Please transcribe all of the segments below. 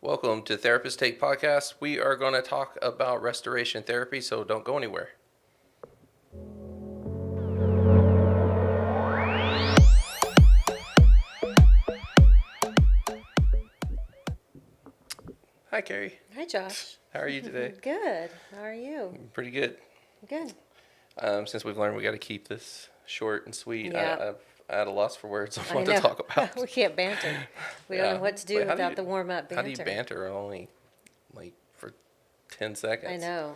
Welcome to Therapist Take Podcast. We are going to talk about restoration therapy, so don't go anywhere. Hi, Carrie. Hi, Josh. How are you today? Good. How are you? Pretty good. Good. Since we've learned we got to keep this short and sweet, Yeah. I had a loss for words on I what know. to talk about. We can't banter. We don't know what to do Wait, how without you- the warm-up banter. How do you banter only like for 10 seconds? I know.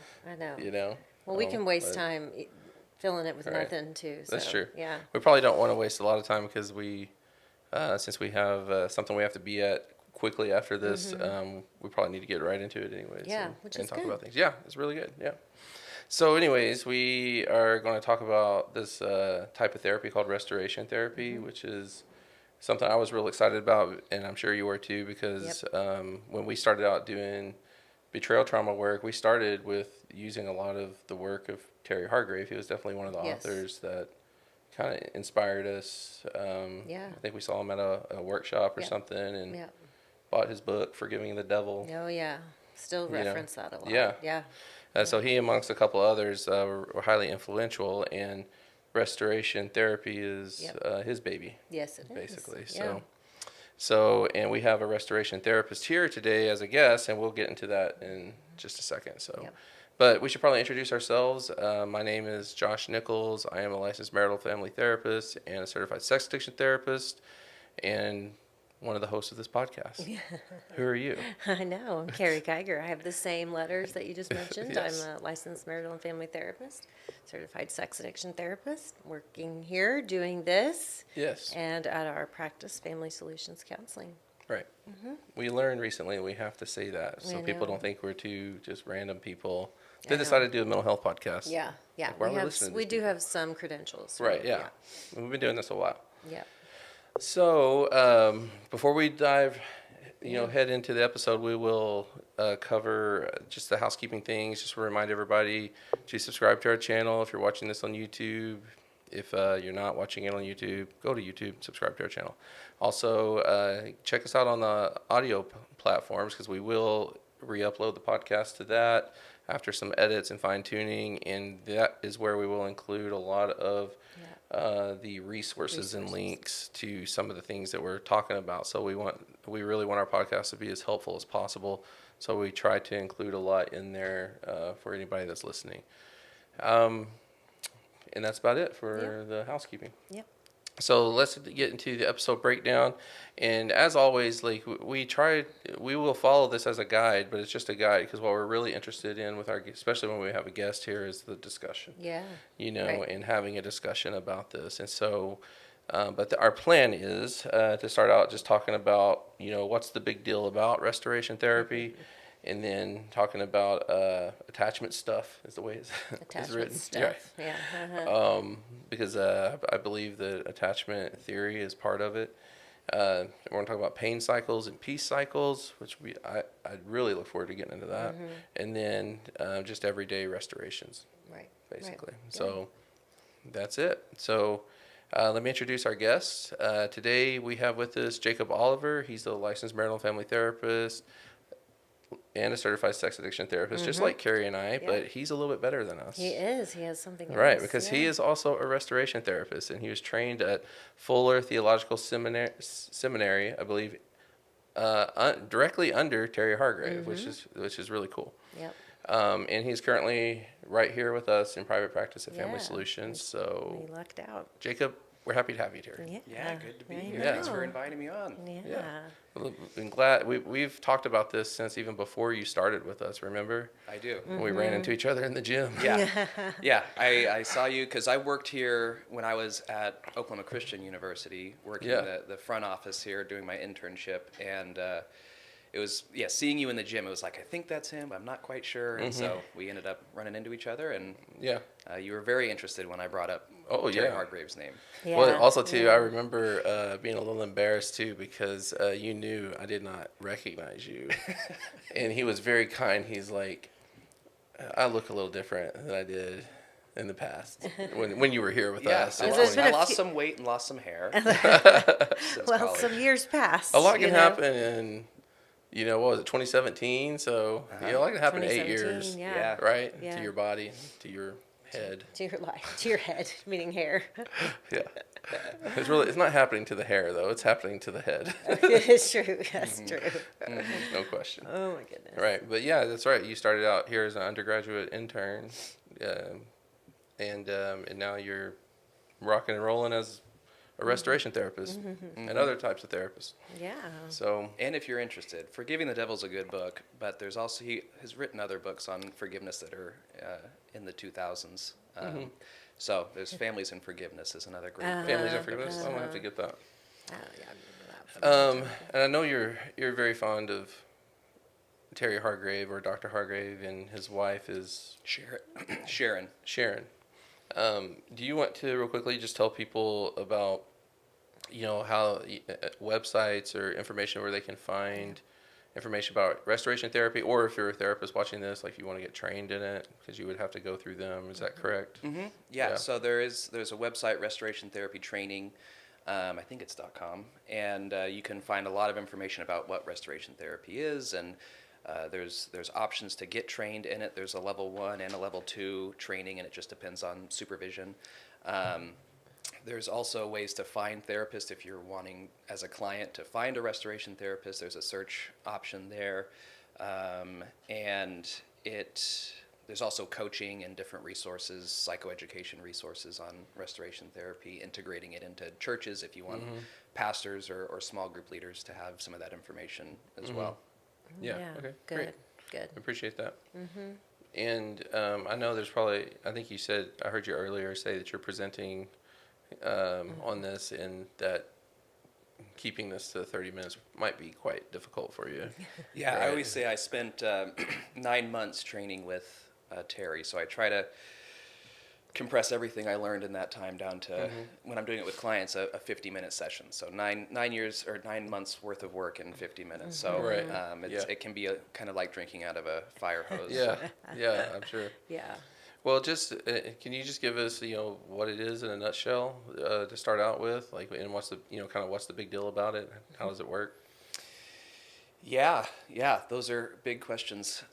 You know? Well, we can waste but time filling it with Right. nothing, too. That's so, true. Yeah. We probably don't want to waste a lot of time because since we have something we have to be at quickly after this, we probably need to get right into it anyways. Yeah, and, which and is talk good. about things. Yeah, it's really good. Yeah. So, anyways, we are going to talk about this type of therapy called restoration therapy, which is something I was real excited about, and I'm sure you were too, because when we started out doing betrayal trauma work, we started with using a lot of the work of Terry Hargrave. He was definitely one of the Yes. authors that kind of inspired us. Yeah. I think we saw him at a workshop or Yep. something and Yeah. bought his book, Forgiving the Devil. Oh, yeah. Still You know. reference that a lot. Yeah. Yeah. So he, amongst a couple others, were highly influential, and restoration therapy is his baby, Yes, it is. basically. Yeah. And we have a restoration therapist here today as a guest, and we'll get into that in just a second. Yep. But we should probably introduce ourselves. My name is Josh Nichols. I am a licensed marital family therapist and a certified sex addiction therapist, and one of the hosts of this podcast. Who are you? I know. I'm Carrie Geiger. I have the same letters that you just mentioned. Yes. I'm a licensed marital and family therapist, certified sex addiction therapist, working here doing this, Yes. and at our practice, Family Solutions Counseling. Right. We learned recently we have to say that so I people know. don't think we're two just random people I that know. decided to do a mental health podcast. Yeah, yeah. Like, why are we We listening to we these do people? have some credentials. Right, yeah. We've been doing this a while. Yeah. So before we dive, head into the episode, we will cover just the housekeeping things. Just to remind everybody to subscribe to our channel if you're watching this on YouTube. If you're not watching it on YouTube, go to YouTube, subscribe to our channel. Also, check us out on the audio platforms because we will re-upload the podcast to that after some edits and fine-tuning, and that is where we will include a lot of the resources and links to some of the things that we're talking about. So we really want our podcast to be as helpful as possible. So we try to include a lot in there for anybody that's listening. And that's about it for the housekeeping. Yep. So let's get into the episode breakdown. And as always, like we will follow this as a guide, but it's just a guide because what we're really interested in with especially when we have a guest here, is the discussion. Yeah. Right. And having a discussion about this. And so, our plan is to start out just talking about, what's the big deal about restoration therapy, and then talking about attachment stuff is the way it's Attachment written. stuff. Yeah. Because I believe that attachment theory is part of it. We're going to talk about pain cycles and peace cycles, which I'd really look forward to getting into that. And then just everyday restorations, Right. basically. Right. So that's it. So let me introduce our guests. Today we have with us Jacob Oliver. He's a licensed marital and family therapist and a certified sex addiction therapist, just like Carrie and I, but he's a little bit better than us. He is. He has something else. Right, because he is also a restoration therapist, and he was trained at Fuller Theological Seminary, I believe, directly under Terry Hargrave, which is really cool. Yep. And he's currently right here with us in private practice at Family Yeah. Solutions. So, We lucked out. Jacob, we're happy to have you here. Yeah. Yeah, good to be I here. know. Thanks for inviting me on. Yeah. I'm glad we've talked about this since even before you started with us. Remember, I do. we ran into each other in the gym. Yeah, yeah. I saw you because I worked here when I was at Oklahoma Christian University, working in the front office here, doing my internship, and it was seeing you in the gym. It was like, I think that's him. I'm not quite sure, and so we ended up running into each other, and you were very interested when I brought up Terry Hargrave's name. Yeah. Well, also too, I remember being a little embarrassed too because you knew I did not recognize you, and he was very kind. He's like, I look a little different than I did in the past when you were here with us. I lost some weight and lost some hair. Since Well, college. some years passed. A lot can happen in what was it, 2017? So, like it happened in 8 years, 2017, yeah. right? Yeah. To your body, to your head. To your life, to your head, meaning hair. Yeah. It's not happening to the hair, though. It's happening to the head. It's true. That's true. No question. Oh my goodness. Right. But yeah, that's right. You started out here as an undergraduate intern, and now you're rocking and rolling as a restoration therapist and other types of therapists. Yeah. So, And if you're interested, Forgiving the Devil's a good book, but there's also, he has written other books on forgiveness that are in the 2000s. So there's Families in Forgiveness is another great book. Families and Forgiveness, I'm going to have to get that. Oh, yeah, I remember that. And I know you're very fond of Terry Hargrave, or Dr. Hargrave, and his wife is Sharon. Sharon. Do you want to real quickly just tell people about, how websites or information where they can find information about restoration therapy, or if you're a therapist watching this, like you want to get trained in it, because you would have to go through them. Is that correct? Yeah, Yeah. so there's a website, Restoration Therapy Training. I think it's .com, and you can find a lot of information about what restoration therapy is, and there's options to get trained in it. There's a level 1 and a level 2 training, and it just depends on supervision. There's also ways to find therapists if you're wanting, as a client, to find a restoration therapist. There's a search option there, and there's also coaching and different resources, psychoeducation resources on restoration therapy, integrating it into churches if you want pastors or small group leaders to have some of that information as well. Yeah. Okay. Good. Great. Good. I appreciate that. And I know there's probably, I think you said, I heard you earlier say that you're presenting on this, and that keeping this to 30 minutes might be quite difficult for you. Yeah, Right. I always say I spent 9 months training with Terry, so I try to compress everything I learned in that time down to, when I'm doing it with clients, a 50-minute session. So 9 months worth of work in 50 minutes. So Right. it can be kind of like drinking out of a fire hose. Yeah, I'm sure. Yeah. Well, just can you just give us, what it is in a nutshell to start out with, like, and what's the, what's the big deal about it? How does it work? Yeah, those are big questions.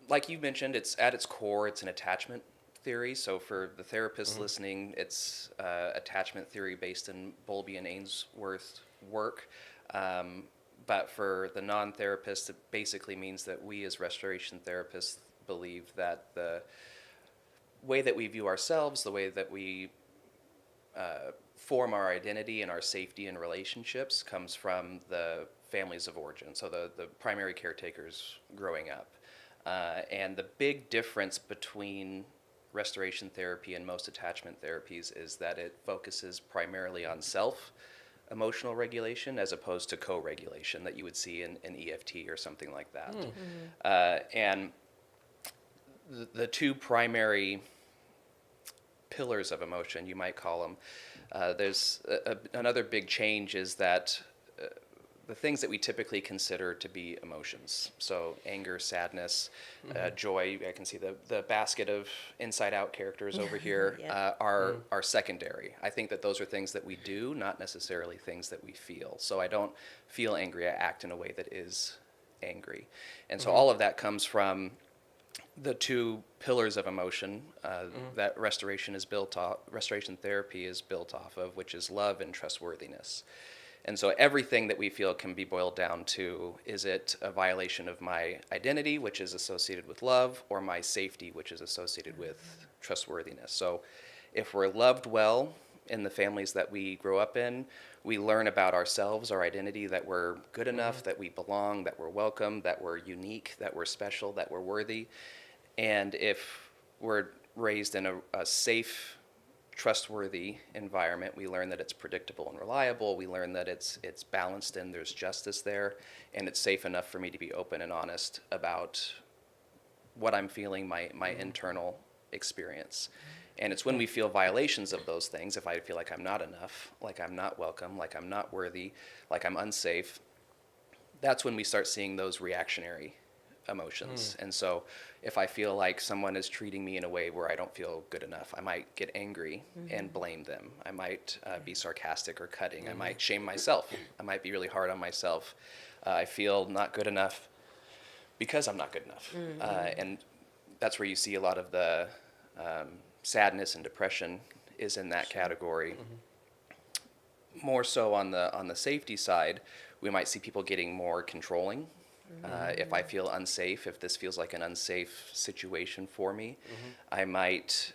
Like you mentioned, it's at its core, it's an attachment theory. So for the therapist listening, it's attachment theory based in Bowlby and Ainsworth work. But for the non-therapist, it basically means that we as restoration therapists believe that the way that we view ourselves, the way that we form our identity and our safety in relationships comes from the families of origin, so the primary caretakers growing up. And the big difference between restoration therapy and most attachment therapies is that it focuses primarily on self-emotional regulation as opposed to co-regulation that you would see in EFT or something like that. And the two primary pillars of emotion, you might call them, there's another big change is that the things that we typically consider to be emotions, so anger, sadness, joy, I can see the basket of Inside Out characters over here, Yeah. are secondary. I think that those are things that we do, not necessarily things that we feel. So I don't feel angry, I act in a way that is angry. And so all of that comes from the two pillars of emotion that restoration therapy is built off of, which is love and trustworthiness. And so everything that we feel can be boiled down to, is it a violation of my identity, which is associated with love, or my safety, which is associated with trustworthiness? So if we're loved well in the families that we grow up in, we learn about ourselves, our identity, that we're good enough, that we belong, that we're welcome, that we're unique, that we're special, that we're worthy. And if we're raised in a safe, trustworthy environment, we learn that it's predictable and reliable. We learn that it's balanced and there's justice there, and it's safe enough for me to be open and honest about what I'm feeling, my internal experience. And it's when we feel violations of those things, if I feel like I'm not enough, like I'm not welcome, like I'm not worthy, like I'm unsafe, that's when we start seeing those reactionary emotions. And so if I feel like someone is treating me in a way where I don't feel good enough, I might get angry and blame them. I might be sarcastic or cutting. I might shame myself. I might be really hard on myself. I feel not good enough because I'm not good enough. And that's where you see a lot of the sadness and depression is in that category. More so on the safety side, we might see people getting more controlling. If I feel unsafe, if this feels like an unsafe situation for me, I might,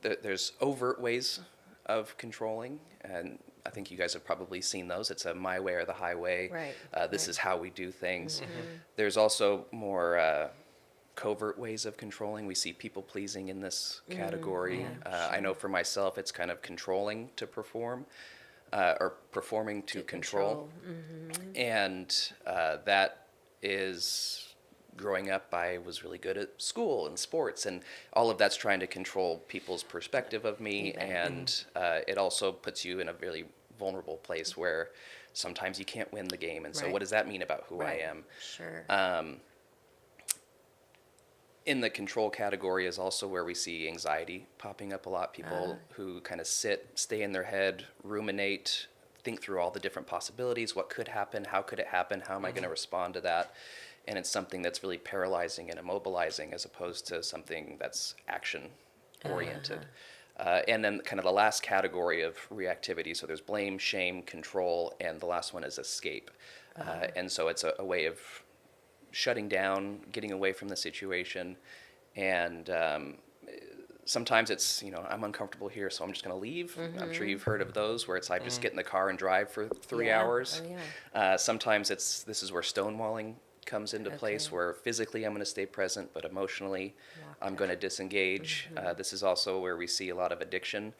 there's overt ways of controlling, and I think you guys have probably seen those. It's a my way or the highway. Right. This is how we do things. There's also more covert ways of controlling. We see people pleasing in this category. I know for myself, it's kind of controlling to perform. Or performing to control. And that is growing up. I was really good at school and sports, and all of that's trying to control people's perspective of me. And it also puts you in a really vulnerable place where sometimes you can't win the game. And so, what does that mean about who I am? Sure. In the control category is also where we see anxiety popping up a lot. People who kind of stay in their head, ruminate, think through all the different possibilities. What could happen? How could it happen? How am I going to respond to that? And it's something that's really paralyzing and immobilizing as opposed to something that's action oriented. And then kind of the last category of reactivity. So there's blame, shame, control, and the last one is escape. And so it's a way of shutting down, getting away from the situation, and sometimes it's, I'm uncomfortable here, so I'm just going to leave. I'm sure you've heard of those where it's I just get in the car and drive for 3 hours. Sometimes this is where stonewalling comes into place, where physically I'm going to stay present, but emotionally I'm going to disengage. This is also where we see a lot of addiction.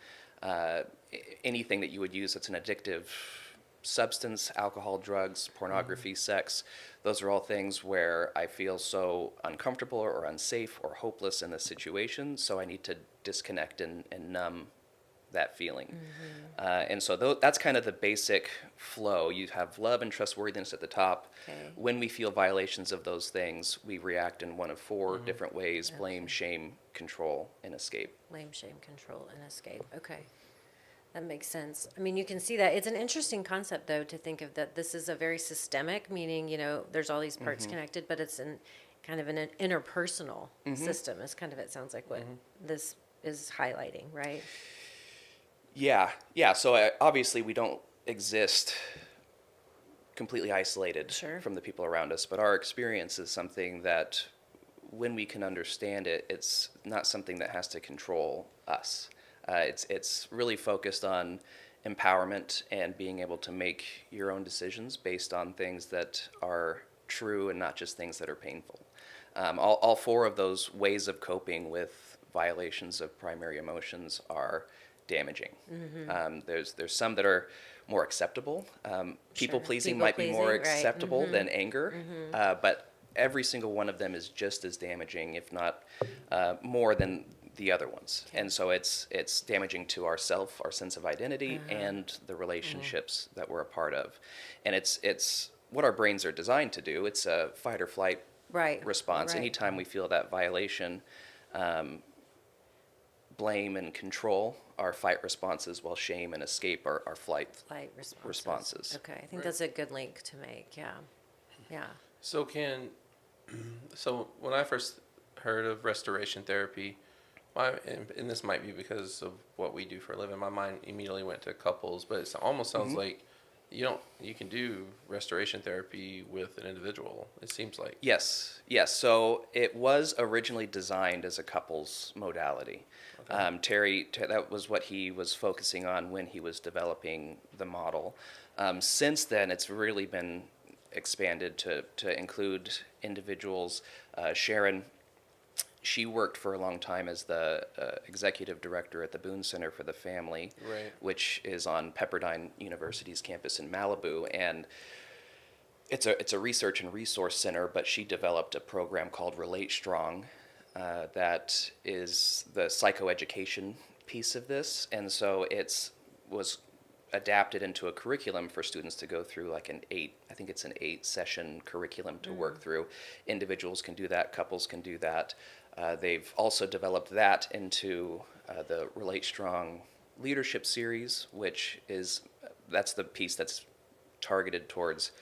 Anything that you would use that's an addictive substance, alcohol, drugs, pornography, sex, those are all things where I feel so uncomfortable or unsafe or hopeless in the situation, so I need to disconnect and numb that feeling. And so that's kind of the basic flow. You have love and trustworthiness at the top. When we feel violations of those things, we react in one of four different ways: blame, shame, control, and escape. Blame, shame, control, and escape. Okay. That makes sense. I mean, you can see that. It's an interesting concept, though, to think of that this is a very systemic, meaning, there's all these parts connected, but it's kind of an interpersonal system, is kind of, it sounds like what this is highlighting, right? Yeah. So obviously we don't exist completely isolated from the people around us, but our experience is something that when we can understand it, it's not something that has to control us. It's really focused on empowerment and being able to make your own decisions based on things that are true and not just things that are painful. All four of those ways of coping with violations of primary emotions are damaging. There's some that are more acceptable. People pleasing might be more acceptable than anger, but every single one of them is just as damaging, if not more than the other ones. And so it's damaging to ourself, our sense of identity, and the relationships that we're a part of. And it's what our brains are designed to do. It's a fight or flight response. Anytime we feel that violation, blame and control are fight responses, while shame and escape are flight responses. Okay, I think that's a good link to make. Yeah. So when I first heard of restoration therapy, and this might be because of what we do for a living, my mind immediately went to couples, but it almost sounds like you can do restoration therapy with an individual, it seems like. Yes. So it was originally designed as a couples modality. Terry, that was what he was focusing on when he was developing the model. Since then, it's really been expanded to include individuals. Sharon, she worked for a long time as the executive director at the Boone Center for the Family, which is on Pepperdine University's campus in Malibu. And it's a research and resource center, but she developed a program called Relate Strong that is the psychoeducation piece of this. And so it was adapt it into a curriculum for students to go through, like I think it's an 8-session curriculum to work through. Individuals can do that, couples can do that. They've also developed that into the Relate Strong Leadership Series, that's the piece that's targeted towards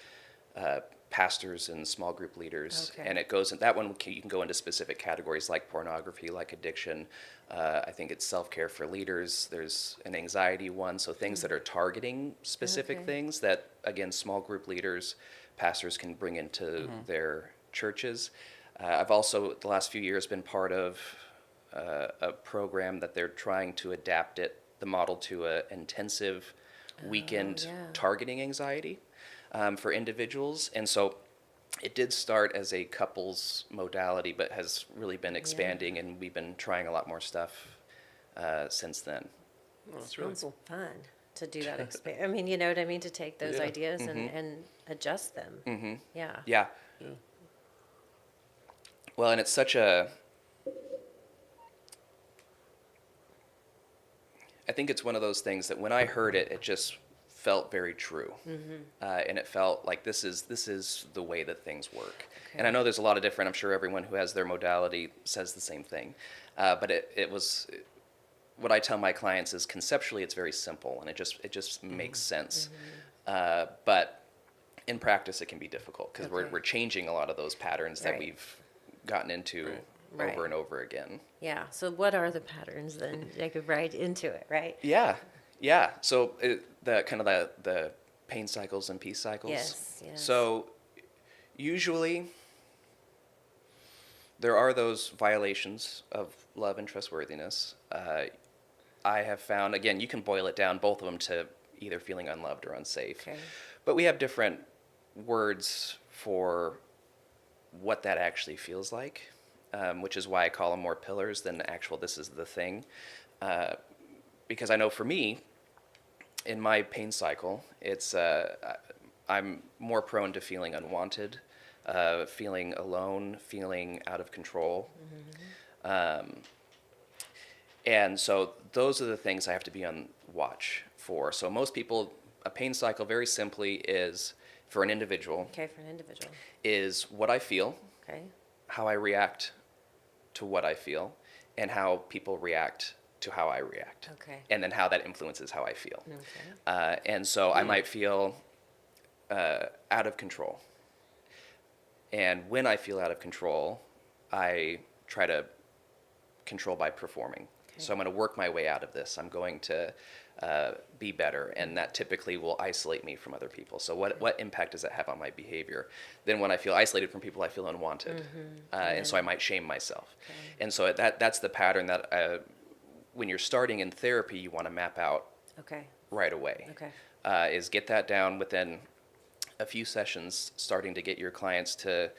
pastors and small group leaders. Okay. And it goes in that one, you can go into specific categories like pornography, like addiction. I think it's self-care for leaders. There's an anxiety one, so things that are targeting specific Okay. things that, again, small group leaders, pastors can bring into their churches. I've also, the last few years, been part of a program that they're trying to adapt the model to an intensive weekend yeah. targeting anxiety for individuals. And so it did start as a couples modality, but has really been expanding, and we've been trying a lot more stuff since then. Well, that's really Sounds cool. fun to do that. I mean, you know what I mean? To take those Yeah. ideas and adjust them. Mm-hmm. Yeah. Yeah. Yeah. Well, and it's such a, I think it's one of those things that when I heard it, it just felt very true, and it felt like this is the way that things work. Okay. And I know there's a lot of different. I'm sure everyone who has their modality says the same thing, but it was what I tell my clients is conceptually it's very simple and it just makes sense, but in practice it can be difficult because Okay. we're changing a lot of those patterns that Right. we've gotten into Right. over and over again. Yeah. So what are the patterns then? I could write into it, right? Yeah. So the kind of the pain cycles and peace cycles. Yes, yes. So usually there are those violations of love and trustworthiness. I have found, again, you can boil it down, both of them, to either feeling unloved or unsafe. Okay. But we have different words for what that actually feels like, which is why I call them more pillars than actual this is the thing. Because I know for me, in my pain cycle, it's I'm more prone to feeling unwanted, feeling alone, feeling out of control. And so those are the things I have to be on watch for. So most people, a pain cycle very simply is, for an individual, Okay, for an individual. is what I feel, Okay. how I react to what I feel, and how people react to how I react. Okay. And then how that influences how I feel. Okay. And so I might feel out of control. And when I feel out of control, I try to control by performing. Okay. So I'm going to work my way out of this. I'm going to be better, and that typically will isolate me from other people. So what impact does that have on my behavior? Then when I feel isolated from people, I feel unwanted, and so I might shame myself. Okay. And so that's the pattern that when you're starting in therapy, you want to map out Okay. right away. Okay. Is get that down within a few sessions, starting to get your clients to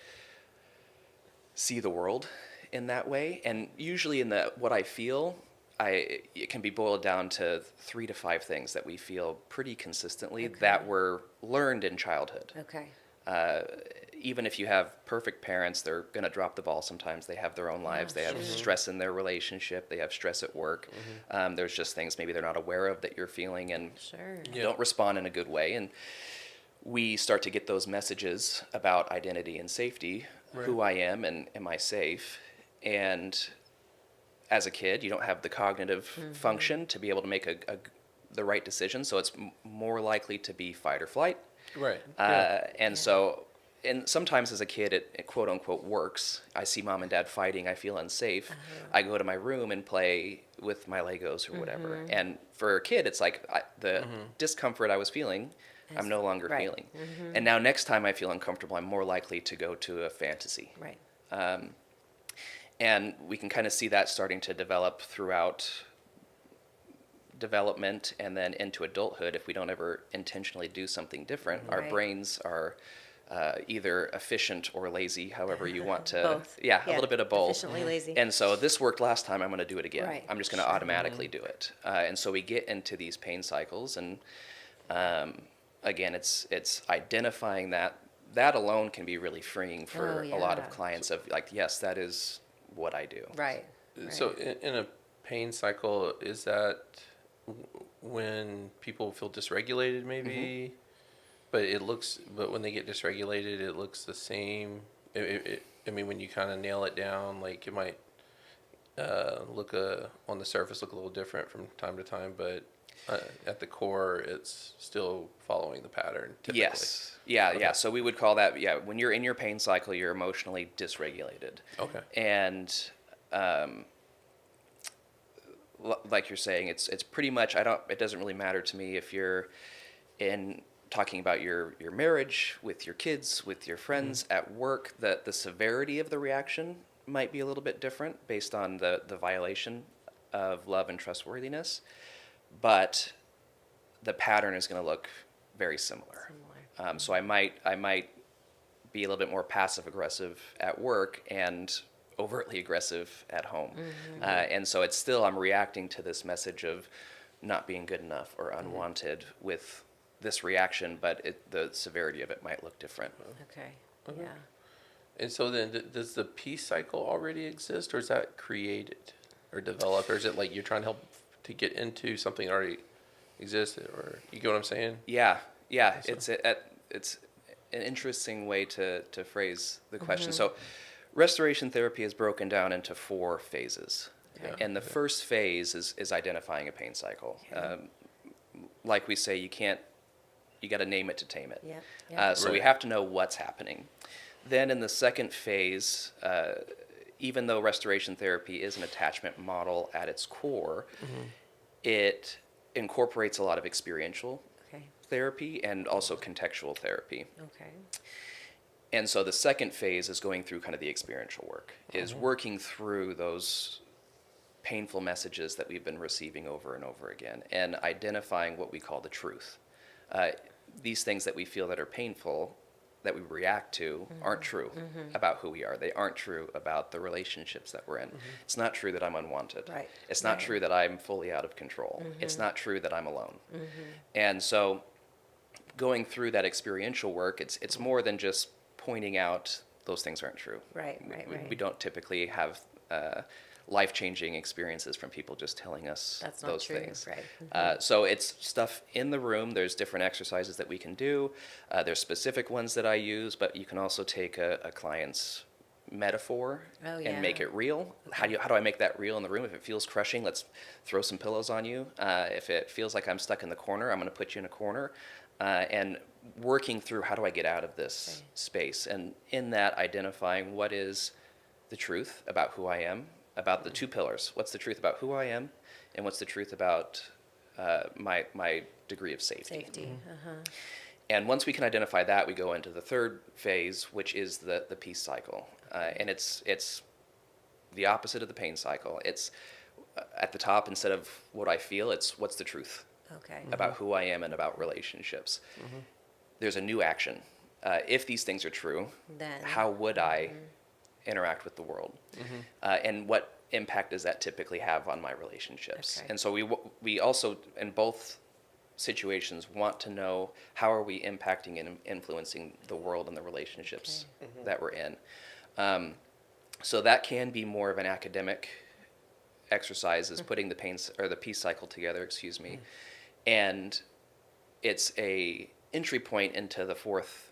see the world in that way. And usually in the what I feel, it can be boiled down to 3 to 5 things that we feel pretty consistently that were learned in childhood. Okay. Even if you have perfect parents, they're going to drop the ball sometimes. They have their own lives. They have sure. stress in their relationship. They have stress at work. There's just things maybe they're not aware of that you're feeling and Sure. Yeah. don't respond in a good way. And we start to get those messages about identity and safety, who I am and am I safe? And as a kid, you don't have the cognitive function to be able to make the right decision. So it's more likely to be fight or flight. Right. And so, and sometimes as a kid, it quote unquote works. I see mom and dad fighting, I feel unsafe. I go to my room and play with my Legos or whatever. And for a kid, it's like the discomfort I was feeling, I'm no longer right. feeling. And now next time I feel uncomfortable, I'm more likely to go to a fantasy. Right. And we can kind of see that starting to develop throughout development and then into adulthood if we don't ever intentionally do something different. Our Right. brains are either efficient or lazy, however you want to. Both. Yeah, a little bit of both. Efficiently lazy. And so this worked last time, I'm going to do it again. Right, I'm just going to automatically do it. And so we get into these pain cycles, and again, it's identifying that. That alone can be really freeing for Oh, a lot of yeah. clients of like, yes, that is what I do. Right. So in a pain cycle, is that when people feel dysregulated, maybe. But when they get dysregulated, it looks the same. I mean, when you kind of nail it down, like it might on the surface look a little different from time to time, but at the core, it's still following the pattern. Typically. Yes. Yeah, Okay. yeah. So we would call that, when you're in your pain cycle, you're emotionally dysregulated. Okay. And like you're saying, it's pretty much, it doesn't really matter to me if you're in talking about your marriage, with your kids, with your friends, at work, the severity of the reaction might be a little bit different based on the violation of love and trustworthiness, but the pattern is going to look very similar. So I might be a little bit more passive aggressive at work and overtly aggressive at home. And so it's still, I'm reacting to this message of not being good enough or unwanted with this reaction, but the severity of it might look different. Okay, Okay. yeah. And so then, does the peace cycle already exist, or is that created or developed, or is it like you're trying to help to get into something that already existed, or you get what I'm saying? Yeah, So- it's an interesting way to phrase the question. So restoration therapy is broken down into 4 phases. Yeah. And the first phase is identifying a pain cycle. Like we say, you got to name it to tame it. Yeah, yeah. So we Right. have to know what's happening. Then in the second phase, even though restoration therapy is an attachment model at its core, it incorporates a lot of experiential Okay, therapy and also contextual therapy. okay. And so the second phase is going through kind of the experiential work, is working through those painful messages that we've been receiving over and over again and identifying what we call the truth. These things that we feel that are painful, that we react to, aren't true about who we are. They aren't true about the relationships that we're in. It's not true that I'm unwanted. Right. It's not Right. true that I'm fully out of control. It's not true that I'm alone. And so going through that experiential work, it's more than just pointing out those things aren't true. Right, right, right. We don't typically have life-changing experiences from people just telling us That's not those true, things. right. So it's stuff in the room. There's different exercises that we can do. There's specific ones that I use, but you can also take a client's metaphor Oh, and make yeah. it real. How do I make that real in the room? If it feels crushing, let's throw some pillows on you. If it feels like I'm stuck in the corner, I'm going to put you in a corner. And working through how do I get out of this space, and in that identifying what is the truth about who I am, about the 2 pillars. What's the truth about who I am, and what's the truth about my degree of safety. Safety, And once we can identify that, we go into the third phase, which is the peace cycle. And it's the opposite of the pain cycle. It's at the top, instead of what I feel, it's what's the truth okay. about who I am and about relationships. There's a new action. If these things are true, Then- how would I interact with the world? And what impact does that typically have on my relationships? Okay. And so we also, in both situations, want to know how are we impacting and influencing the world and the relationships that we're in. So that can be more of an academic exercise, is putting the peace cycle together, excuse me. And it's a entry point into the 4th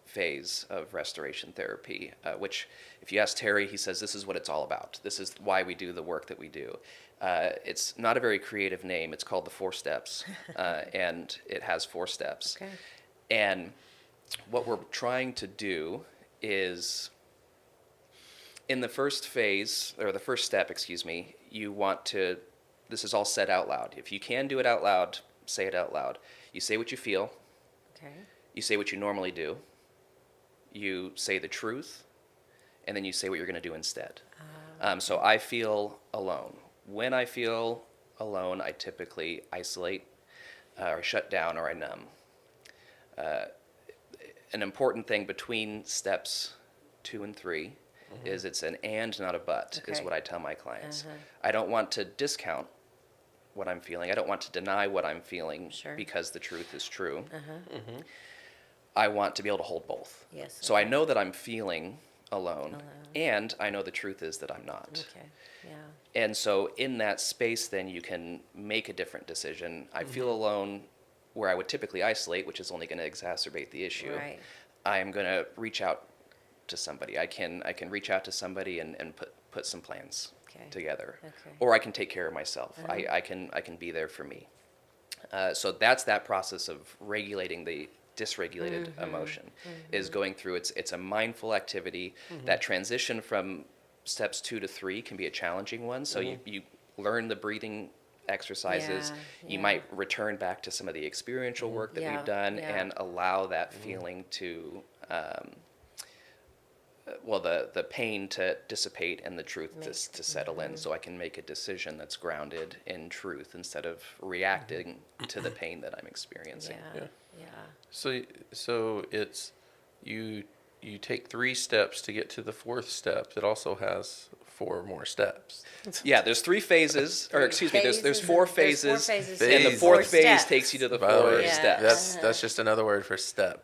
phase of restoration therapy, which, if you ask Terry, he says this is what it's all about. This is why we do the work that we do. It's not a very creative name. It's called the 4 steps, and it has 4 steps. Okay. And what we're trying to do is, in the first phase, or the first step, excuse me, you want to, this is all said out loud. If you can do it out loud, say it out loud. You say what you feel. Okay. You say what you normally do. You say the truth, and then you say what you're going to do instead. So I feel alone. When I feel alone, I typically isolate, or shut down, or I numb. An important thing between steps 2 and 3 is it's an and, not a but, is Okay. what I tell my clients. I don't want to discount what I'm feeling. I don't want to deny what I'm feeling Sure. because the truth is true. I want to be able to hold both. Yes, So I okay. know that I'm feeling alone. And I know the truth is that I'm not. Okay, yeah. And so in that space, then you can make a different decision. I feel alone where I would typically isolate, which is only going to exacerbate the issue. Right. I am going to reach out to somebody. I can reach out to somebody and put some plans Okay. together. Okay. Or I can take care of myself. I can be there for me. So that's that process of regulating the dysregulated emotion is going through. It's a mindful activity. That transition from steps 2 to 3 can be a challenging one. So you learn the breathing exercises. Yeah, You yeah. might return back to some of the experiential work that Yeah, we've done yeah. and allow that feeling to the pain to dissipate and the truth to settle in, so I can make a decision that's grounded in truth instead of reacting to the pain that I'm experiencing. Yeah, Yeah. yeah. So it's you take 3 steps to get to the 4th step that also has 4 more steps. Yeah, there's 3 phases, or excuse me, there's 4 phases, There's 4 phases. and the Phases. 4th Four phase steps. takes you to the By the 4 way, Yeah. steps. that's just another word for step.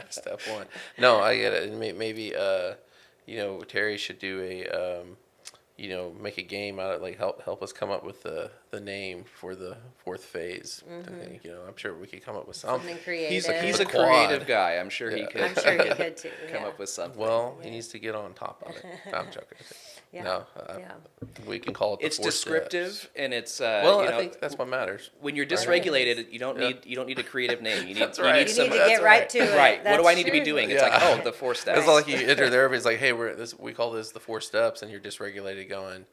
Step 1. No, I get it. And maybe Terry should do a make a game out of, like, help us come up with the name for the 4th phase. I think, I'm sure we could come up with something. Something creative. He's a The quad. creative guy. I'm sure he Yeah. could I'm sure he could too. come yeah. up with something. Well, he needs to get on top of it. I'm joking. Yeah. No, Yeah. we can call it the It's 4 descriptive steps. and it's Well, I think that's what matters. when you're Right. dysregulated, you don't Yeah. need a creative name. You need That's you right. need You some need to get right to it. right. What do That's I need to be true. doing? It's Yeah. like, oh, the 4 steps. It's like you enter therapy. It's like, hey, we call this the 4 steps, and you're dysregulated, going,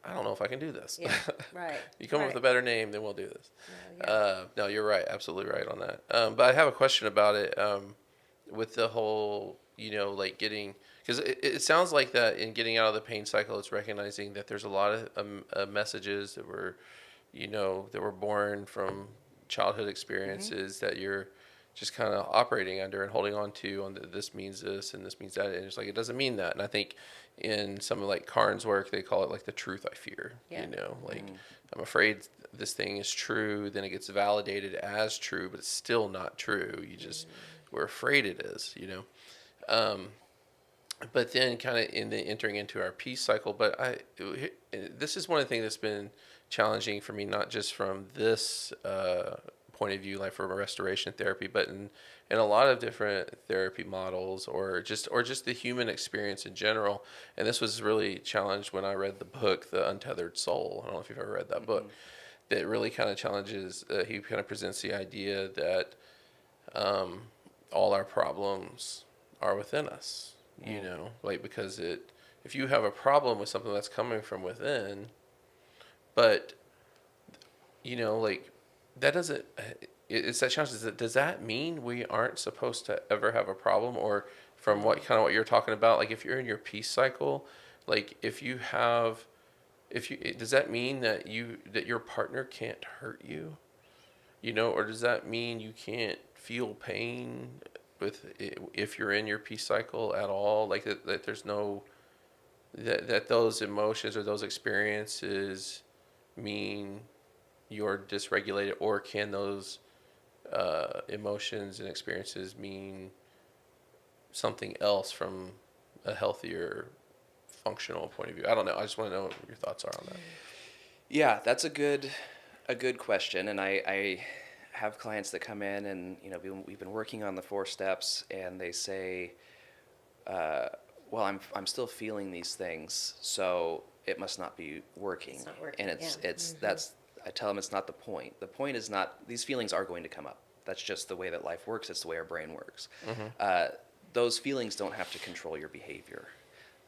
I don't know if I can do this. Yeah, right. You come up with a better name, then we'll do this. Yeah. No, you're right, absolutely right on that. But I have a question about it with the whole, like getting, because it sounds like that in getting out of the pain cycle, it's recognizing that there's a lot of messages that were, that were born from childhood experiences that you're just kind of operating under and holding on to, this means this and this means that, and it's like it doesn't mean that. And I think in some of like Karn's work, they call it like the truth I fear. Yeah. I'm afraid this thing is true, then it gets validated as true, but it's still not true. We're afraid it is, but then kind of in the entering into our peace cycle. But this is one of the things that's been challenging for me, not just from this point of view, like from restoration therapy, but in a lot of different therapy models, or just the human experience in general. And this was really challenged when I read the book, The Untethered Soul. I don't know if you've ever read that book. That really kind of challenges, he kind of presents the idea that all our problems are within us, because if you have a problem with something that's coming from within, but, that doesn't, it's that challenge. Does that mean we aren't supposed to ever have a problem? Or from what you're talking about, like if you're in your peace cycle, like does that mean that your partner can't hurt you? Or does that mean you can't feel pain if you're in your peace cycle at all? Like that there's no, that those emotions or those experiences mean you're dysregulated, or can those emotions and experiences mean something else from a healthier, functional point of view? I don't know. I just want to know what your thoughts are on that. Yeah, that's a good question, and I have clients that come in and we've been working on the 4 steps, and they say, well, I'm still feeling these things, so it must not be working. It's not working, And that's, I tell them it's not the point. The point is not, these feelings are going to come up. That's just the way that life works. It's the way our brain works. Those feelings don't have to control your behavior.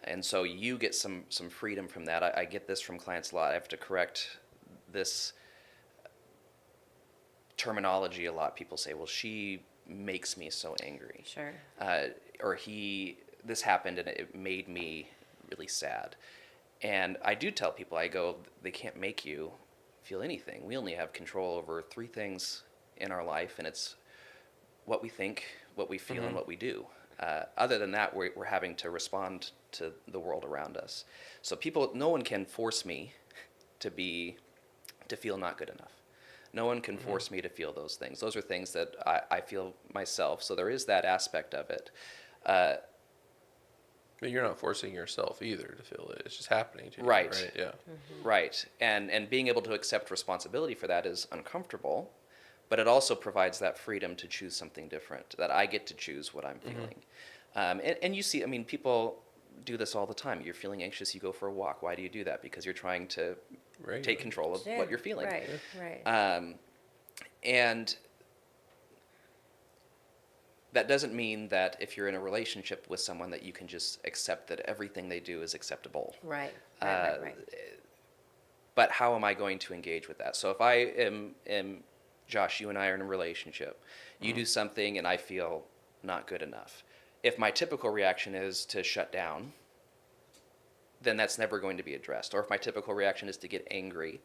And so you get some freedom from that. I get this from clients a lot. I have to correct this terminology a lot. People say, well, she makes me so angry. Sure. Or this happened and it made me really sad. And I do tell people, I go, they can't make you feel anything. We only have control over 3 things in our life, and it's what we think, what we feel, and what we do. Other than that, we're having to respond to the world around us. So no one can force me to feel not good enough. No one can force me to feel those things. Those are things that I feel myself. So there is that aspect of it. But you're not forcing yourself either to feel it. It's just happening to you. Right. Right. Yeah. Right. And being able to accept responsibility for that is uncomfortable, but it also provides that freedom to choose something different, that I get to choose what I'm feeling. And you see, I mean, people do this all the time. You're feeling anxious, you go for a walk. Why do you do that? Because you're trying to take control of Yeah, what you're feeling. Right, right. And that doesn't mean that if you're in a relationship with someone that you can just accept that everything they do is acceptable. Right, right, right. But how am I going to engage with that? So if I am Josh, you and I are in a relationship, you do something and I feel not good enough. If my typical reaction is to shut down, then that's never going to be addressed. Or if my typical reaction is to get angry,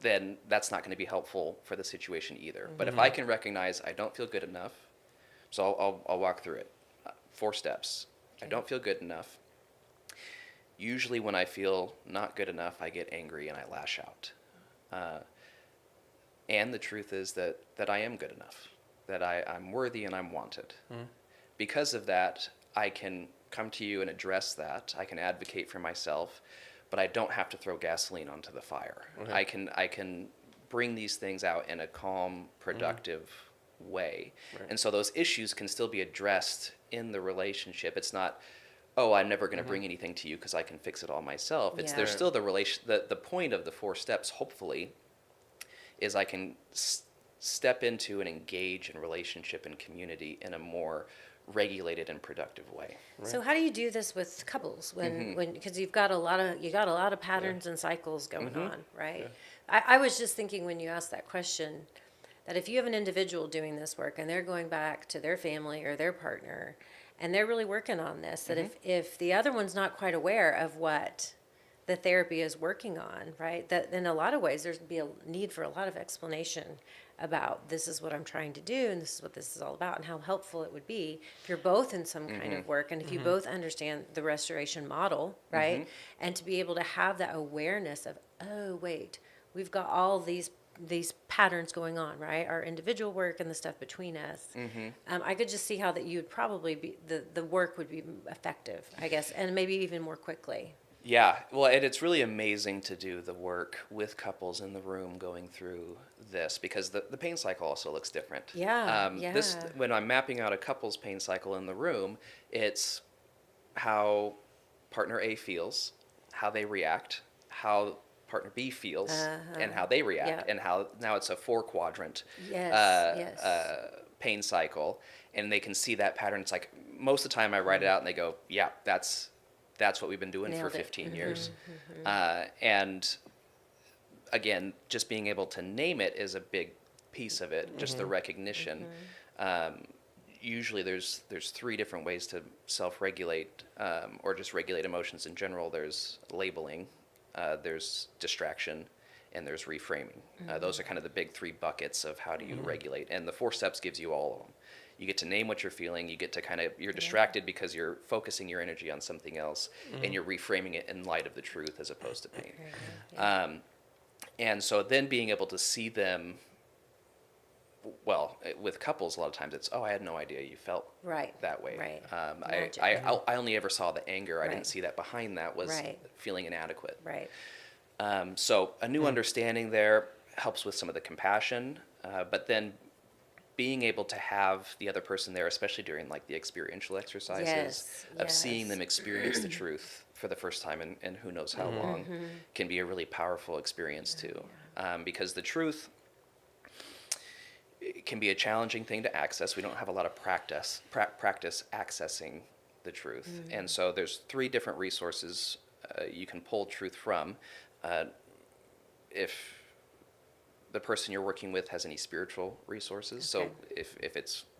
then that's not going to be helpful for the situation either. But if I can recognize I don't feel good enough, so I'll walk through it. 4 steps. I don't feel good enough. Usually when I feel not good enough, I get angry and I lash out. And the truth is that I am good enough, that I'm worthy and I'm wanted. Because of that, I can come to you and address that. I can advocate for myself, but I don't have to throw gasoline onto the fire. I can bring these things out in a calm, productive way. And so those issues can still be addressed in the relationship. It's not, oh, I'm never going to bring anything to you because I can fix it all myself. It's there's still the relation. The point of the 4 steps, hopefully, is I can step into and engage in relationship and community in a more regulated and productive way. So how do you do this with couples when because you've got a lot of patterns and cycles going on, right? I was just thinking when you asked that question that if you have an individual doing this work and they're going back to their family or their partner and they're really working on this, that if the other one's not quite aware of what the therapy is working on, right, that in a lot of ways there's be a need for a lot of explanation about this is what I'm trying to do and this is what this is all about and how helpful it would be if you're both in some kind of work and if you both understand the restoration model, right, and to be able to have that awareness of, oh wait, we've got all these patterns going on, right, our individual work and the stuff between us. I could just see how that you would probably be the work would be effective, I guess, and maybe even more quickly. Yeah, well, and it's really amazing to do the work with couples in the room going through this because the pain cycle also looks different. When I'm mapping out a couple's pain cycle in the room, it's how partner A feels, how they react, how partner B feels, and how they react, and how now it's a 4-quadrant pain cycle, and they can see that pattern. It's like most of the time I write it out and they go, yeah, that's what we've been doing for 15 years. And again, just being able to name it is a big piece of it, just the recognition. Usually there's 3 different ways to self-regulate or just regulate emotions in general. There's labeling, there's distraction, and there's reframing. Those are kind of the big 3 buckets of how do you regulate. And the 4 steps gives you all of them. You get to name what you're feeling. You get to you're distracted because you're focusing your energy on something else, and you're reframing it in light of the truth as opposed to pain. And so then being able to see them, well, with couples, a lot of times it's, oh, I had no idea you felt that way. Right. I only ever saw the anger. I didn't see that behind that was feeling inadequate. Right. So a new understanding there helps with some of the compassion, but then being able to have the other person there, especially during like the experiential exercises of seeing them experience the truth for the first time and who knows how long, can be a really powerful experience too. Because the truth can be a challenging thing to access. We don't have a lot of practice accessing the truth. And so there's 3 different resources you can pull truth from. If the person you're working with has any spiritual resources. So if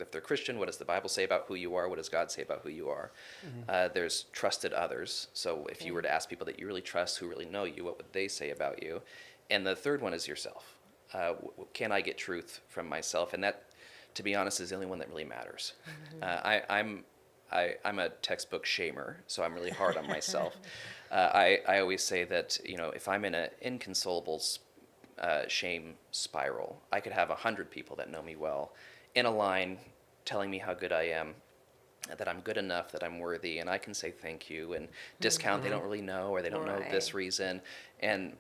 they're Christian, what does the Bible say about who you are? What does God say about who you are? There's trusted others. So if you were to ask people that you really trust, who really know you, what would they say about you? And the third one is yourself. Can I get truth from myself? And that, to be honest, is the only one that really matters. I'm a textbook shamer, so I'm really hard on myself. I always say that, if I'm in an inconsolable shame spiral, I could have 100 people that know me well in a line telling me how good I am, that I'm good enough, that I'm worthy, and I can say thank you, and discount they don't really know, or they don't know this Right. reason. And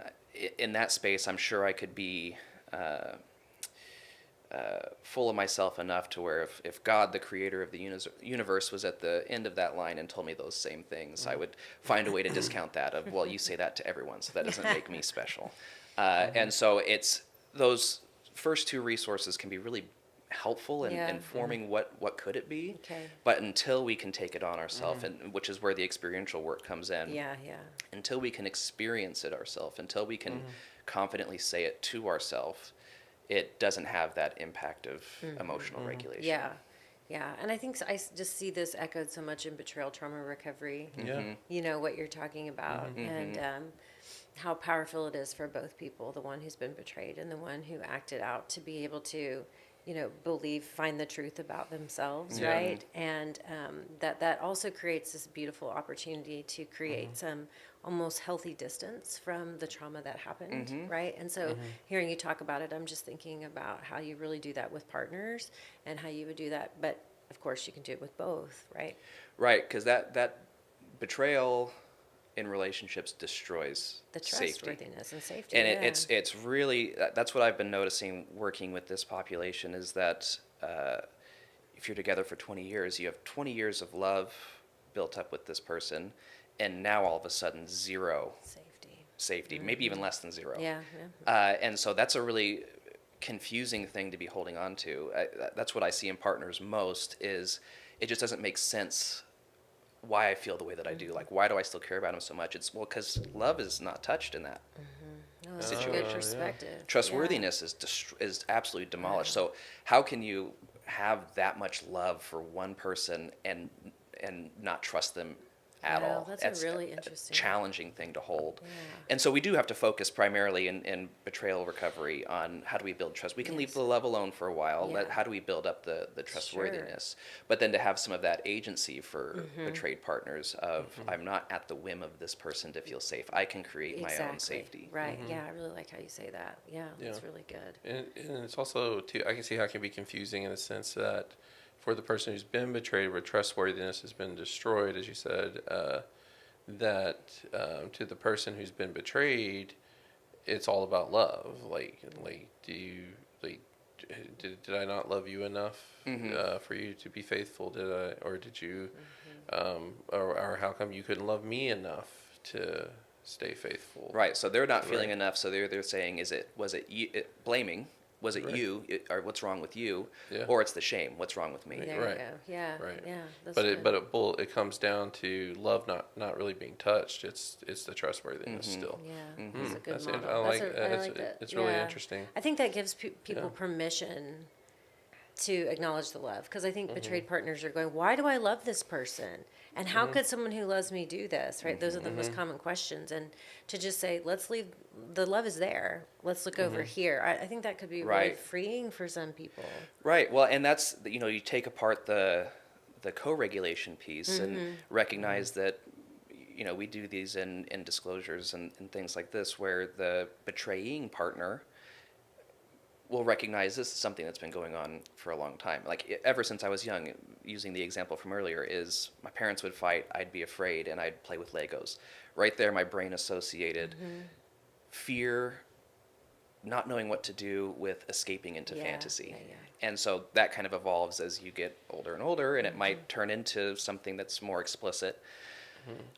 in that space, I'm sure I could be full of myself enough to where if God, the creator of the universe, was at the end of that line and told me those same things, I would find a way to discount that of, well, you say that to everyone, so that doesn't make me special. And so it's those first two resources can be really helpful in Yeah. informing what could it be. Okay. But until we can take it on ourselves, and which is where the experiential work comes in, Yeah, yeah. until we can experience it ourselves, until we can confidently say it to ourselves, it doesn't have that impact of emotional regulation. Yeah. Yeah. And I think just see this echoed so much in betrayal trauma recovery. Yeah. You know what you're talking about, and how powerful it is for both people, the one who's been betrayed and the one who acted out, to be able to, find the truth about themselves, Yeah. right? And that also creates this beautiful opportunity to create some almost healthy distance from the trauma that happened, right? And so hearing you talk about it, I'm just thinking about how you really do that with partners and how you would do that. But of course, you can do it with both, right? Right, because that betrayal in relationships destroys The safety. trustworthiness and safety. And Yeah. it's really, that's what I've been noticing working with this population, is that if you're together for 20 years, you have 20 years of love built up with this person, and now all of a sudden zero safety, maybe even less than zero. Yeah, yeah. And so that's a really confusing thing to be holding on to. That's what I see in partners most, is it just doesn't make sense why I feel the way that I do. Like, why do I still care about him so much? It's, well, because love is not touched in that. No, that's a situation. good perspective. Trustworthiness is absolutely demolished. So how can you have that much love for one person and not trust them at Wow, all? that's a really interesting- challenging thing to hold. Yeah. And so we do have to focus primarily in betrayal recovery on how do we build trust. We can leave Yes. the love alone for a while. Yeah. How do we build up the trustworthiness? But then to have some of that agency for betrayed partners of, I'm not at the whim of this person to feel safe. I can create my own safety. Right. Yeah, I really like how you say that. Yeah, that's really good. And it's also, too, I can see how it can be confusing in the sense that for the person who's been betrayed, where trustworthiness has been destroyed, as you said, to the person who's been betrayed, it's all about love. Like, do you, like, did I not love you enough for you to be faithful? Or did you, or how come you couldn't love me enough to stay faithful? Right. So they're not feeling Right. enough. So they're saying, was it you, blaming? Was it Right. you, or what's wrong with you? Yeah. Or it's the shame. What's wrong with me? There Right. you go. Yeah. Right. Yeah. That's But good. it comes down to love not really being touched. It's the trustworthiness still. Yeah, that's a good That's model. I like I it's, like that. it's really Yeah. interesting. I think that gives people Yeah. permission to acknowledge the love, because I think betrayed partners are going, why do I love this person? And how could someone who loves me do this? Right? Those are the most common questions. And to just say, let's leave, the love is there. Let's look over here. I think that could be really Right. freeing for some people. Right. Well, and that's, you take apart the co-regulation piece and recognize that, we do these in disclosures and things like this, where the betraying partner will recognize this is something that's been going on for a long time. Like, ever since I was young, using the example from earlier, is my parents would fight, I'd be afraid, and I'd play with Legos. Right there, my brain associated fear, not knowing what to do, with escaping into Yeah, fantasy. yeah, yeah. And so that kind of evolves as you get older and older, and it might turn into something that's more explicit.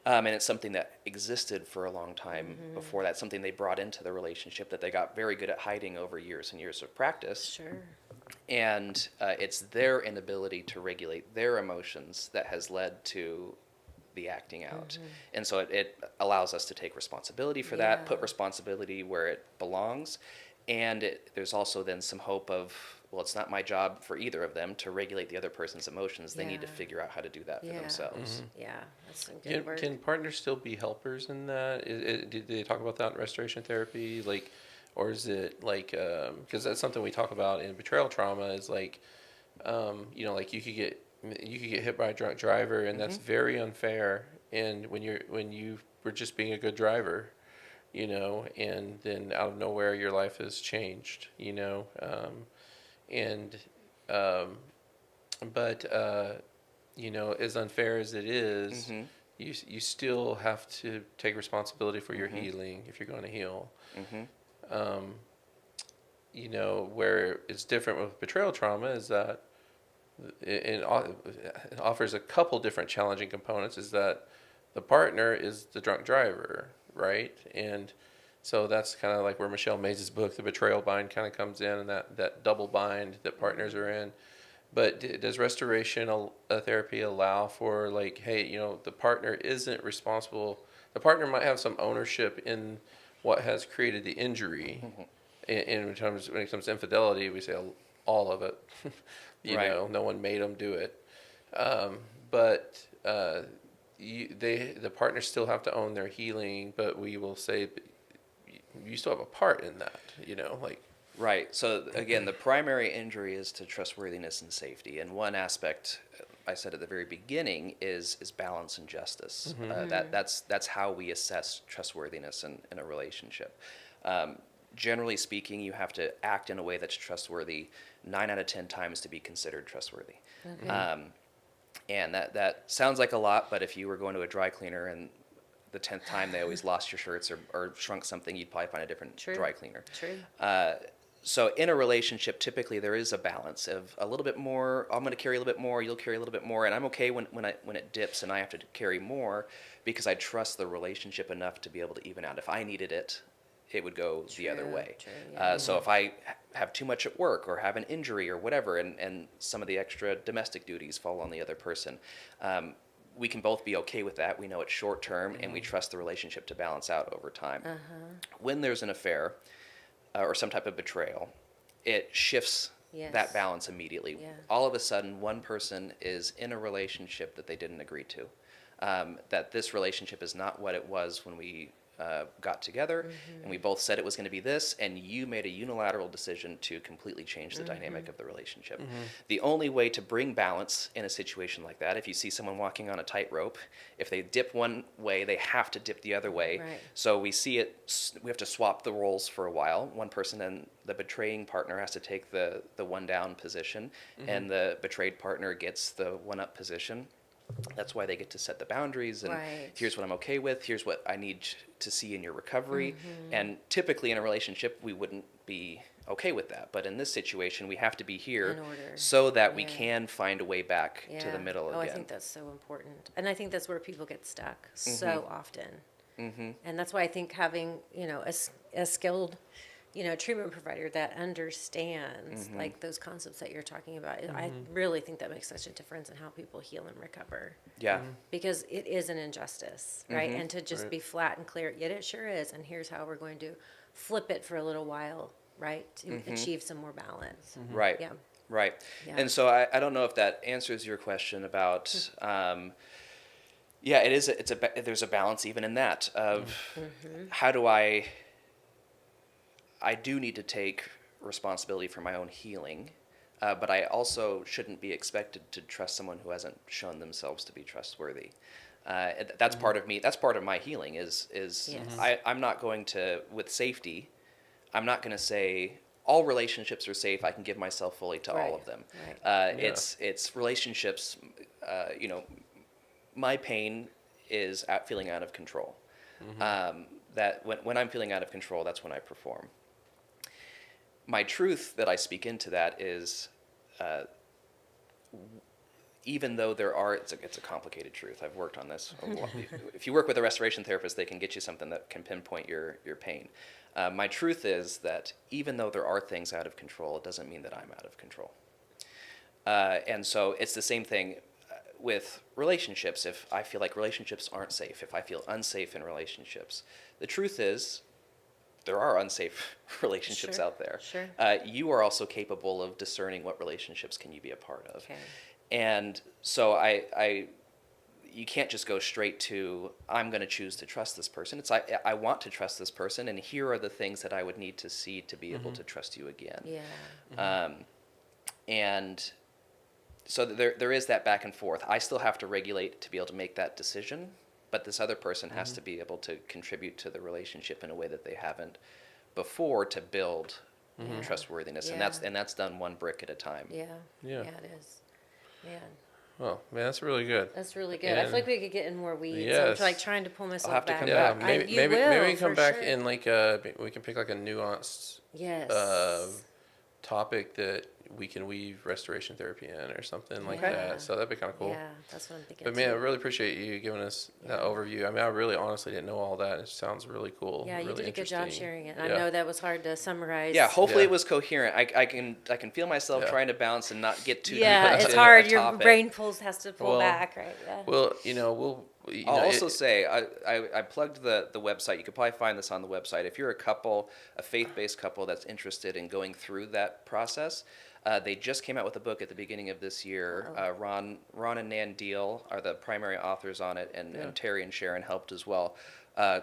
And it's something that existed for a long time before that, something they brought into the relationship that they got very good at hiding over years and years of practice. Sure. And it's their inability to regulate their emotions that has led to the acting out. And so it allows us to take responsibility for that, put Yeah. responsibility where it belongs. And there's also then some hope of, well, it's not my job for either of them to regulate the other person's emotions. They need to Yeah. figure out how to do that for Yeah. themselves. Yeah, that's some good work. Can partners still be helpers in that? Did they talk about that in restoration therapy? Like, or is it like, because that's something we talk about in betrayal trauma, is like, like you could get hit by a drunk driver, and that's very unfair. And when you were just being a good driver, and then out of nowhere your life has changed, and but as unfair as it is, you still have to take responsibility for your healing if you're going to heal. Um, where it's different with betrayal trauma is that it offers a couple different challenging components. Is that the partner is the drunk driver, right? And so that's kind of like where Michelle Mays' book, The Betrayal Bind, kind of comes in, and that double bind that partners are in. But does restoration therapy allow for, like, hey, the partner isn't responsible. The partner might have some ownership in what has created the injury. And when it comes to infidelity, we say all of it. No one made them do it. But the partners still have to own their healing. But we will say you still have a part in that. Like. Right. So again, the primary injury is to trustworthiness and safety, and one aspect I said at the very beginning is balance and justice. That's how we assess trustworthiness in a relationship. Generally speaking, you have to act in a way that's trustworthy 9 out of 10 times to be considered trustworthy. And that sounds like a lot, but if you were going to a dry cleaner and the 10th time they always lost your shirts or shrunk something, you'd probably find a different dry cleaner. True. So in a relationship, typically there is a balance of a little bit more. I'm going to carry a little bit more. You'll carry a little bit more, and I'm okay when it dips and I have to carry more because I trust the relationship enough to be able to even out. If I needed it, it would go the other way. True, yeah. So if I have too much at work or have an injury or whatever, and some of the extra domestic duties fall on the other person, we can both be okay with that. We know it's short term, and we trust the relationship to balance out over time. When there's an affair or some type of betrayal, it shifts that balance immediately. Yeah. All of a sudden, one person is in a relationship that they didn't agree to. That this relationship is not what it was when we got together, and we both said it was going to be this, and you made a unilateral decision to completely change the dynamic of the relationship. The only way to bring balance in a situation like that, if you see someone walking on a tightrope, if they dip one way, they have to dip the other way. Right. So we have to swap the roles for a while. One person and the betraying partner has to take the one down position, and the betrayed partner gets the one up position. That's why they get to set the boundaries and here's what I'm okay with, here's what I need to see in your recovery. And typically in a relationship, we wouldn't be okay with that. But in this situation, we have to be here so that we can find a way back to the middle again. I think that's so important. And I think that's where people get stuck so often. And that's why I think having, a skilled treatment provider that understands like those concepts that you're talking about. I really think that makes such a difference in how people heal and recover. Yeah. Because it is an injustice, right? And to just be flat and clear, yet it sure is. And here's how we're going to flip it for a little while, right? To achieve some more balance. Right. Yeah. Right. Yeah. And so I don't know if that answers your question about, it is, there's a balance even in that of how do I do need to take responsibility for my own healing, but I also shouldn't be expected to trust someone who hasn't shown themselves to be trustworthy. That's part of me. That's part of my healing is I'm not going to, with safety, I'm not going to say all relationships are safe. I can give myself fully to all of them. It's relationships, my pain is feeling out of control. That when I'm feeling out of control, that's when I perform. My truth that I speak into that is, even though it's a complicated truth. I've worked on this. If you work with a restoration therapist, they can get you something that can pinpoint your pain. My truth is that even though there are things out of control, it doesn't mean that I'm out of control. And so it's the same thing with relationships. If I feel like relationships aren't safe, if I feel unsafe in relationships, the truth is there are unsafe relationships out there. Sure. You are also capable of discerning what relationships can you be a part of. Okay. And so you can't just go straight to, I'm going to choose to trust this person. It's I want to trust this person, and here are the things that I would need to see to be able to trust you again. Yeah. And so there is that back and forth. I still have to regulate to be able to make that decision, but this other person has to be able to contribute to the relationship in a way that they haven't before to build trustworthiness. And that's done one brick at a time. Yeah. Yeah, it is. Man. Oh man, that's really good. That's really good. I feel And- like we could get in more weeds. Yes. I'm like trying to pull myself have to back. come Yeah, back. maybe You maybe will, maybe we can come for back sure. in like we can pick like a nuanced Yes. topic that we can weave restoration therapy in or something like Okay. that. So that'd be kind of cool. Yeah, that's what I'm thinking. But man, I too. really appreciate you giving us that Yeah. overview. I mean, I really honestly didn't know all that. It sounds really cool. Yeah, you really did a good job interesting. sharing it. Yeah. I know that was hard to summarize. Yeah, hopefully Yeah. it was coherent. I can feel myself Yeah. trying to bounce and not get too Yeah, deep it's into hard. a Your topic. brain has to pull Well, back, right? Yeah. Well, you know, we'll. You I'll know, also say I plugged the website. You could probably find this on the website. If you're a couple, a faith-based couple that's interested in going through that process, they just came out with a book at the beginning of this year. Oh. Ron and Nan Deal are the primary authors on it, and, Yeah. and Terry and Sharon helped as well,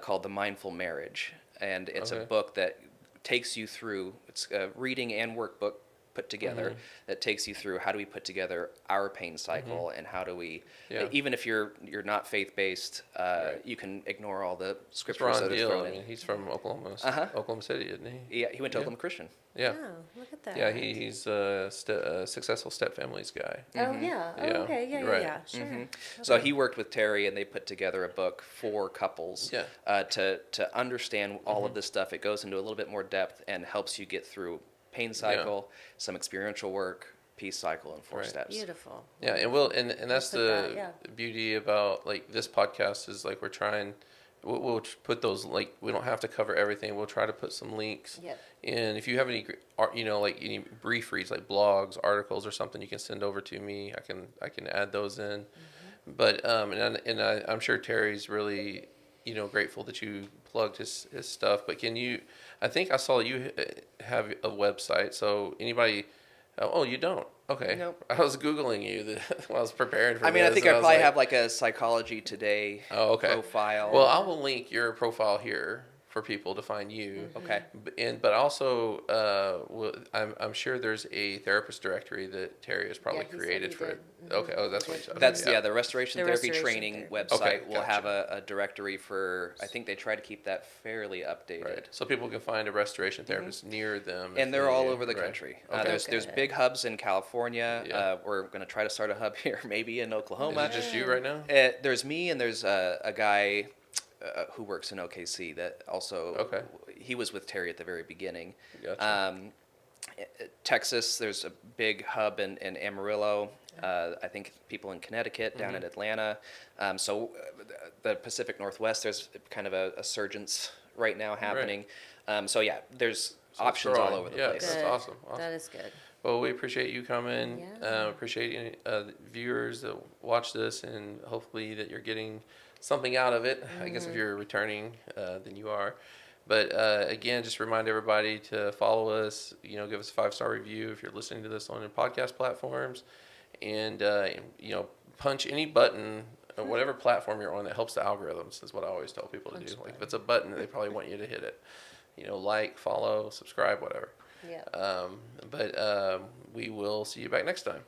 called The Mindful Marriage. And it's a Okay. book that takes you through, it's a reading and workbook put together that takes you through how do we put together our pain cycle and how do we, Yeah. even if you're not faith-based, Right. you can ignore all the it's scriptures Ron that are Deal. thrown I in. mean, he's from Oklahoma, Uh-huh. Oklahoma City, isn't he? Yeah, he went to Yeah. Oklahoma Christian. Yeah. Oh, look at that. Yeah, he's a successful step families guy. Oh, yeah. Oh, Yeah, okay. Yeah, you're yeah, right. yeah. Sure. So he worked with Terry, and they put together a book for couples Yeah. to understand all of this stuff. It goes into a little bit more depth and helps you get through pain cycle, some experiential work, peace cycle, and 4 Right. steps. Beautiful. Yeah, and that's put the that, yeah. beauty about like this podcast is like we're trying. We'll put those like we don't have to cover everything. We'll try to put some links. Yep. And if you have any, like any brief reads, like blogs, articles, or something, you can send over to me. I can add those in. But I'm sure Terry's really grateful that you plugged his stuff. But can you? I think I saw you have a website. So anybody. Oh, you don't? Okay. Nope. I was Googling you while I was preparing for this. I mean, I think I and was probably like, have like a Psychology Today okay. profile. Well, I will link your profile here for people to find you. Okay. But also, I'm sure there's a therapist directory that Terry has probably Yeah, he said created he for. did. Okay. Oh, that's what. Okay, That's the restoration The therapy restoration training therapy. website Okay, will gotcha. have a directory for. I think they try to keep that fairly updated. Right. So people can find a restoration therapist near them. if And they're they- all over the right. country. Okay. There's Okay. big hubs in California. Yeah. We're going to try to start a hub here, maybe in Is Oklahoma. it just you right now? There's me and there's a guy who works in OKC that also. Okay. He was with Terry at the very beginning. Gotcha. Texas, there's a big hub in Amarillo. I think people in Connecticut, down in Atlanta. The Pacific Northwest, there's kind of a surgence right now happening. So yeah, there's So options strong. all over the Yeah, place. That's Good. awesome. That is good. Well, we appreciate you coming. Yeah. Appreciate any the viewers that watch this, and hopefully that you're getting something out of it. I guess if you're returning, then you are. But again, just remind everybody to follow us. Give us a 5-star review if you're listening to this on the podcast platforms, and punch any button. Whatever platform you're on that helps the algorithms is what I always tell people to do. Like if it's a button, they probably want you to hit it. Like, follow, subscribe, whatever. Yeah. But we will see you back next time.